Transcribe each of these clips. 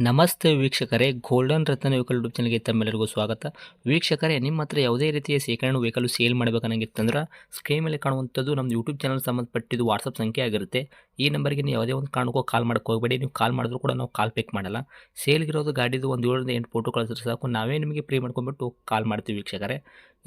ನಮಸ್ತೆ ವೀಕ್ಷಕರೇ, ಗೋಲ್ಡನ್ ರತ್ನ vehicle YouTube ಚಾನಲ್ಗೆ ತಮ್ಮೆಲ್ಲರಿಗೂ ಸ್ವಾಗತ. ವೀಕ್ಷಕರೇ, ನಿಮ್ಮ ಹತ್ರ ಯಾವುದೇ ರೀತಿಯ ಶೇಖರಣೆ ವೆಹಿಕಲ್ ಸೇಲ್ ಮಾಡಬೇಕನ್ನಂಗಿತ್ತಂದ್ರೆ ಸ್ಕ್ರೀನ್ ಮೇಲೆ ಕಾಣುವಂಥದ್ದು ನಮ್ಮ ಯೂಟ್ಯೂಬ್ ಚಾನಲ್ ಸಂಬಂಧಪಟ್ಟಿದ್ದು ವಾಟ್ಸಪ್ ಸಂಖ್ಯೆ ಆಗಿರುತ್ತೆ. ಈ ನಂಬರ್ಗೆ ನೀವು ಯಾವುದೇ ಒಂದು ಕಾರಣಕ್ಕೂ ಕಾಲ್ ಮಾಡೋಕೆ ಹೋಗಬೇಡಿ. ನೀವು ಕಾಲ್ ಮಾಡಿದ್ರು ಕೂಡ ನಾವು ಕಾಲ್ ಪಿಕ್ ಮಾಡಲ್ಲ. ಸೇಲ್ಗಿರೋದು ಗಾಡಿದು ಒಂದು 7ರಿಂದ 8 ಫೋಟೋ ಕಳಿಸಿದ್ರೆ ಸಾಕು, ನಾವೇ ನಿಮಗೆ ಪ್ರೀ ಮಾಡ್ಕೊಂಡ್ಬಿಟ್ಟು ಕಾಲ್ ಮಾಡ್ತೀವಿ ವೀಕ್ಷಕರೇ.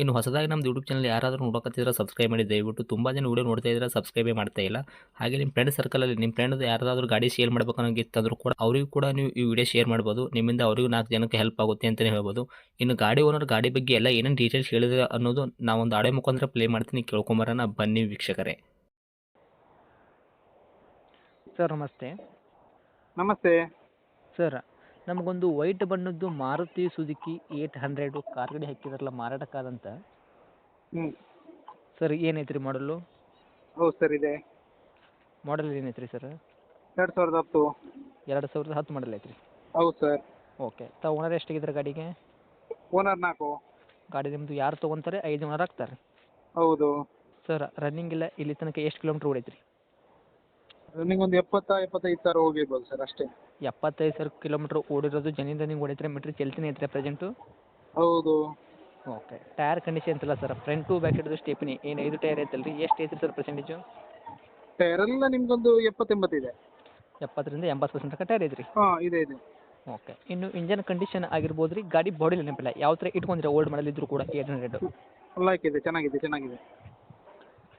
ಇನ್ನು ಹೊಸದಾಗಿ ನಮ್ಮದು ಯೂಟ್ಯೂಬ್ ಚಾನಲ್ ಯಾರಾದರೂ ನೋಡೋಕತ್ತಿದ್ರೆ ಸಬ್ಸ್ಕ್ರೈಬ್ ಮಾಡಿ ದಯವಿಟ್ಟು. ತುಂಬ ಜನ ವೀಡಿಯೋ ನೋಡ್ತಾ ಇದ್ದಾರೆ, ಸಬ್ಸ್ಕ್ರೈಬೇ ಮಾಡ್ತಾ ಇಲ್ಲ. ಹಾಗೆ ನಿಮ್ಮ ಫ್ರೆಂಡ್ ಸರ್ಕಲಲ್ಲಿ ನಿಮ್ಮ ಫ್ರೆಂಡ್ ಯಾರಾದರೂ ಗಾಡಿ ಸೇಲ್ ಮಾಡಬೇಕನ್ನೋಂಗಿತ್ತಂದ್ರೂ ಕೂಡ ಅವರಿಗೂ ಕೂಡ ನೀವು ಈ ವಿಡಿಯೋ ಶೇರ್ ಮಾಡ್ಬೋದು. ನಿಮ್ಮಿಂದ ಅವರಿಗೂ 4 ಜನಕ್ಕೆ ಹೆಲ್ಪ್ ಆಗುತ್ತೆ ಅಂತಲೇ ಹೇಳ್ಬೋದು. ಇನ್ನು ಗಾಡಿ ಓನರ್ ಗಾಡಿ ಬಗ್ಗೆ ಎಲ್ಲ ಏನೇನು ಡೀಟೇಲ್ಸ್ ಹೇಳಿದ್ರೆ ಅನ್ನೋದು ನಾವೊಂದು ಆಡಿಯೋ ಮುಖಾಂತರ ಪ್ಲೇ ಮಾಡ್ತೀನಿ, ಕೇಳ್ಕೊಂಬರೋಣ ಬನ್ನಿ ವೀಕ್ಷಕರೇ. ಸರ್ ನಮಸ್ತೆ. ನಮಸ್ತೆ. ಸರ್ ನಮಗೊಂದು ವೈಟ್ ಬಣ್ಣದ್ದು ಮಾರುತಿ ಸುಜುಕಿ 800 ಕಾರ್ ಗಾಡಿ ಹಾಕಿದ್ರಲ್ಲ ಮಾರಾಟಕ್ಕಾದಂತ. ಸರ್ ಏನೈತ್ರಿ ಮಾಡಲು? ಹೌದು ಸರ್, ಇದೆ. ಮಾಡಲ್ ಏನೈತ್ರಿ ಸರ್? 2010. 2010 ಮಾಡಲ್ ಐತ್ರಿ. ಹೌದು ಸರ್. ಓಕೆ. ತಾವು ಓನರ್ ಎಷ್ಟಾಗಿದ್ರೆ ಗಾಡಿಗೆ? ಓನರ್ 4. ಗಾಡಿ ನಿಮ್ಮದು ಯಾರು ತೊಗೊಂತಾರೆ 5 ಓನರ್ ಆಗ್ತಾರೆ? ಹೌದು. ಸರ್ ರನ್ನಿಂಗ್ ಇಲ್ಲ ಇಲ್ಲಿ ತನಕ ಎಷ್ಟು ಕಿಲೋಮೀಟ್ರ್ ಓಡೈತ್ರಿ? ರನ್ನಿಂಗ್ ಒಂದು 70-75 ಸಾವಿರ ಹೋಗಿರ್ಬೋದು ಸರ್, ಅಷ್ಟೇ. 75,000 ಕಿಲೋಮೀಟ್ರ್ ಓಡಿರೋದು ಜನಿಂದ ನೀವು ಓಡೈತ್ರಿ. ಮೀಟ್ರ್ ಚಲ್ತಿನೇ ಐತ್ರಿ ಪ್ರೆಸೆಂಟು? ಹೌದು. ಓಕೆ. ಟೈರ್ ಕಂಡೀಷನ್ ಅಂತಲ್ಲ ಸರ್, ಫ್ರಂಟು ಬ್ಯಾಕ್ ಹಿಡಿದು ಸ್ಟೆಪ್ನಿ ಏನು 5 ಟೈರ್ ಐತಲ್ರಿ, ಎಷ್ಟು ಐತ್ರಿ ಸರ್ ಪರ್ಸೆಂಟೇಜು? ಟೈರ್ ಎಲ್ಲ ನಿಮ್ಗೊಂದು 70-80 ಇದೆ. 70ರಿಂದ 80% ತನಕ ಟೈರ್ ಐತ್ರಿ. ಹಾಂ, ಇದೆ ಇದೆ. ಓಕೆ. ಇನ್ನು ಇಂಜನ್ ಕಂಡೀಷನ್ ಆಗಿರ್ಬೋದು ರೀ, ಗಾಡಿ ಬಾಡಿ ನೆನಪಿಲ್ಲ ಯಾವ ಥರ ಇಟ್ಕೊಂಡ್ರೆ ಓಲ್ಡ್ ಮಾಡಲ್ ಇದ್ರು ಕೂಡ 800. ಲೈಕ್ ಇದೆ, ಚೆನ್ನಾಗಿದೆ.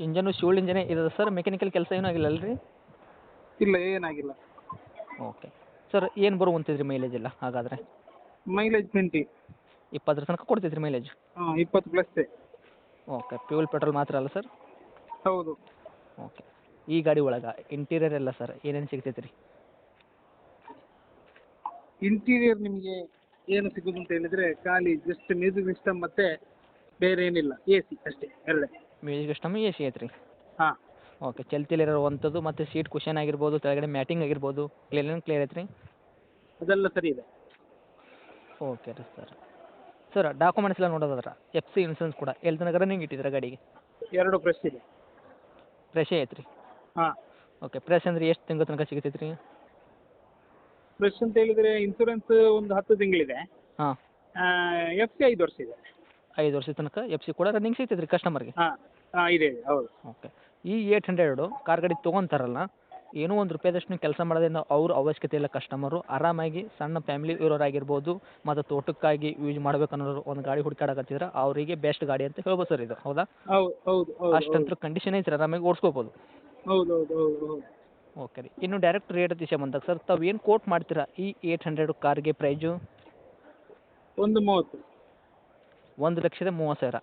ಇಂಜನು ಶೂಲ್ಡ್ ಇಂಜನೇ ಇದೆ ಸರ್, ಮೆಕ್ಯಾನಿಕಲ್ ಕೆಲಸ ಏನೂ ಆಗಿಲ್ಲ ಅಲ್ರಿ? ಇಲ್ಲ, ಏನಾಗಿಲ್ಲ. ಓಕೆ. ಸರ್ ಏನು ಬರುವಂತಿದ್ರಿ ಮೈಲೇಜ್ ಎಲ್ಲ ಹಾಗಾದರೆ? ಮೈಲೇಜ್ 20. 20 ತನಕ ಕೊಡ್ತೈತ್ರಿ ಮೈಲೇಜ್? ಹಾಂ, 20+. ಓಕೆ. ಫ್ಯೂಲ್ ಪೆಟ್ರೋಲ್ ಮಾತ್ರ ಅಲ್ಲ ಸರ್? ಹೌದು. ಓಕೆ. ಈ ಗಾಡಿ ಒಳಗೆ ಇಂಟೀರಿಯರ್ ಎಲ್ಲ ಸರ್ ಏನೇನು ಸಿಗ್ತೈತೆ ರೀ? ಇಂಟೀರಿಯರ್ ನಿಮಗೆ ಏನು ಸಿಗೋದು ಅಂತ ಹೇಳಿದರೆ ಖಾಲಿ ಜಸ್ಟ್ ಮ್ಯೂಸಿಕ್ ಸಿಸ್ಟಮ್ ಮತ್ತು ಬೇರೆ ಏನಿಲ್ಲ, AC ಅಷ್ಟೇ, ಎರಡೇ. ಮ್ಯೂಸಿಕ್ ಸಿಸ್ಟಮ್ AC ಐತ್ರಿ? ಹಾಂ. ಓಕೆ. ಚಲ್ತಿಲಿರುವಂಥದ್ದು ಮತ್ತು ಸೀಟ್ ಕುಷನ್ ಆಗಿರ್ಬೋದು, ಕೆಳಗಡೆ ಮ್ಯಾಟಿಂಗ್ ಆಗಿರ್ಬೋದು, ಕ್ಲಿಯರ್ ಐತ್ರಿ? ಅದೆಲ್ಲ ಸರಿ ಇದೆ. ಓಕೆ ರೀ ಸರ್. ಸರ್ ಡಾಕ್ಯುಮೆಂಟ್ಸ್ ಎಲ್ಲ ನೋಡೋದಾದ್ರೆ FC ಇನ್ಸೂರೆನ್ಸ್ ಕೂಡ ಎಲ್ಲಿ ತನಕ ರನ್ನಿಂಗ್ ಇಟ್ಟಿದ್ದೀರಾ ಗಾಡಿಗೆ? 2 ಫ್ರೆಶ್ ಇದೆ. ಫ್ರೆಶೇ ಐತ್ರಿ? ಹಾಂ. ಓಕೆ. ಫ್ರೆಶ್ ಅಂದ್ರೆ ಎಷ್ಟು ತಿಂಗಳ ತನಕ ಸಿಗ್ತೈತೆ ರೀ? ಫ್ರೆಶ್ ಅಂತ ಹೇಳಿದರೆ ಇನ್ಸೂರೆನ್ಸ್ ಒಂದು 10 ತಿಂಗಳಿದೆ. ಹಾಂ. FC 5 ವರ್ಷ ಇದೆ. 5 ವರ್ಷದ ತನಕ FC ಕೂಡ ರನ್ನಿಂಗ್ ಸಿಗ್ತೈತೆ ರೀ ಕಸ್ಟಮರ್ಗೆ? ಹಾಂ ಹಾಂ, ಇದೆ ಹೌದು. ಓಕೆ. ಈ 800 ಕಾರ್ ಗಾಡಿ ತೊಗೊಂತಾರಲ್ಲ, ಏನೋ ಒಂದು ರೂಪಾಯಿದಷ್ಟು ಕೆಲಸ ಮಾಡೋದ್ರಿಂದ ಅವ್ರ ಅವಶ್ಯಕತೆ ಇಲ್ಲ. ಕಸ್ಟಮರು ಆರಾಮಾಗಿ ಸಣ್ಣ ಫ್ಯಾಮಿಲಿ ಇರೋರಾಗಿರ್ಬೋದು ಮತ್ತು ತೋಟಕ್ಕಾಗಿ ಯೂಸ್ ಮಾಡ್ಬೇಕು ಅನ್ನೋರು ಒಂದು ಗಾಡಿ ಹುಡುಕಾಡಕತ್ತಿದ್ರೆ ಅವರಿಗೆ ಬೆಸ್ಟ್ ಗಾಡಿ ಅಂತ ಹೇಳ್ಬೋದು ಸರ್ ಇದು, ಹೌದಾ? ಹೌದು. ಅಷ್ಟಂತೂ ಕಂಡೀಷನ್ ಐತ್ರಿ, ಆರಾಮಾಗಿ ಓಡಿಸ್ಕೋಬೋದು. ಹೌದು. ಓಕೆ ರೀ. ಇನ್ನು ಡೈರೆಕ್ಟ್ ರೇಟ್ ವಿಷಯ ಬಂದಾಗ ಸರ್ ತಾವು ಏನು ಕೋಟ್ ಮಾಡ್ತೀರಾ ಈ 800 ಕಾರ್ಗೆ ಪ್ರೈಜು? 130. 1,30,30,000.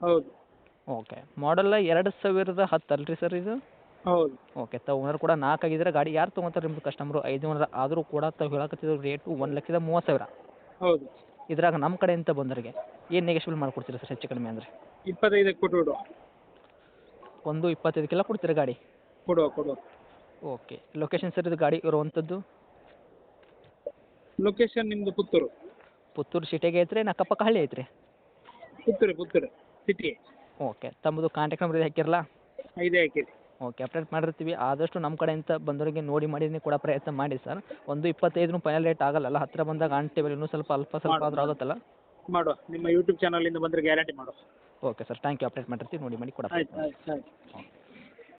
ಹೌದು. ಓಕೆ. ಮಾಡಲ್ಲ 2010 ಅಲ್ರಿ ಸರ್ ಇದು? ಹೌದು. ಓಕೆ. ತಾವು ಓನರ್ ಕೂಡ 4 ಆಗಿದ್ರೆ ಗಾಡಿ ಯಾರು ತೊಗೊಂತಾರೆ ನಿಮ್ಮದು ಕಸ್ಟಮರು 5 ಓನರ್ ಆದರೂ ಕೂಡ ತಾವು ಹೇಳಕತ್ತಿರೋ ರೇಟು 1,30,30,000. ಹೌದು. ಇದ್ರಾಗ ನಮ್ಮ ಕಡೆಯಿಂದ ಬಂದವರಿಗೆ ಏನು ನೆಗೆಶ್ಬಲ್ ಮಾಡಿಕೊಡ್ತೀರಾ ಸರ್ ಹೆಚ್ಚು ಕಡಿಮೆ ಅಂದರೆ? 25ಕ್ಕೆ ಕೊಟ್ಬಿಡು. 1.25 ಕೊಡ್ತೀರಾ ಗಾಡಿ? ಕೊಡುವ. ಓಕೆ. ಲೊಕೇಶನ್ ಸರ್ ಇದು ಗಾಡಿ ಇರುವಂಥದ್ದು? ಲೊಕೇಶನ್ ನಿಮ್ಮದು ಪುತ್ತೂರು. ಪುತ್ತೂರು ಸಿಟಿಗೆ ಐತ್ರಿ, ಅಕ್ಕಪಕ್ಕ ಹಳ್ಳಿ ಐತ್ರಿ? ಪುತ್ತೂರು ಸಿಟಿ. ಓಕೆ. ತಮ್ಮದು ಕಾಂಟ್ಯಾಕ್ಟ್ ನಂಬರ್ ಹಾಕಿರಲ್ಲ? ಇದೇ ಹಾಕಿರಿ. ಓಕೆ. ಅಪ್ಡೇಟ್ ಮಾಡಿರ್ತೀವಿ. ಆದಷ್ಟು ನಮ್ಮ ಕಡೆಯಿಂದ ಬಂದವರಿಗೆ ನೋಡಿ ಮಾಡಿನೇ ಕೊಡೋ ಪ್ರಯತ್ನ ಮಾಡಿ ಸರ್. 1.25 ಫೈನಲ್ ರೇಟ್ ಆಗಲ್ಲ, ಹತ್ತಿರ ಬಂದಾಗ ಆನ್ ಟೇಬಲ್ ಇನ್ನೂ ಸ್ವಲ್ಪ ಸ್ವಲ್ಪ ಆದರೂ ಆಗುತ್ತಲ್ಲ? ಮಾಡುವ. ನಿಮ್ಮ ಯೂಟ್ಯೂಬ್ ಚಾನಲಿಂದ ಬಂದರೆ ಗ್ಯಾರಂಟಿ ಮಾಡುವ. Okay sir. Thank you. Update ಮಾಡಿರ್ತೀವಿ, ನೋಡಿ ಮಾಡಿ ಕೊಡೋ ಆಯ್ತು. ಓಕೆ.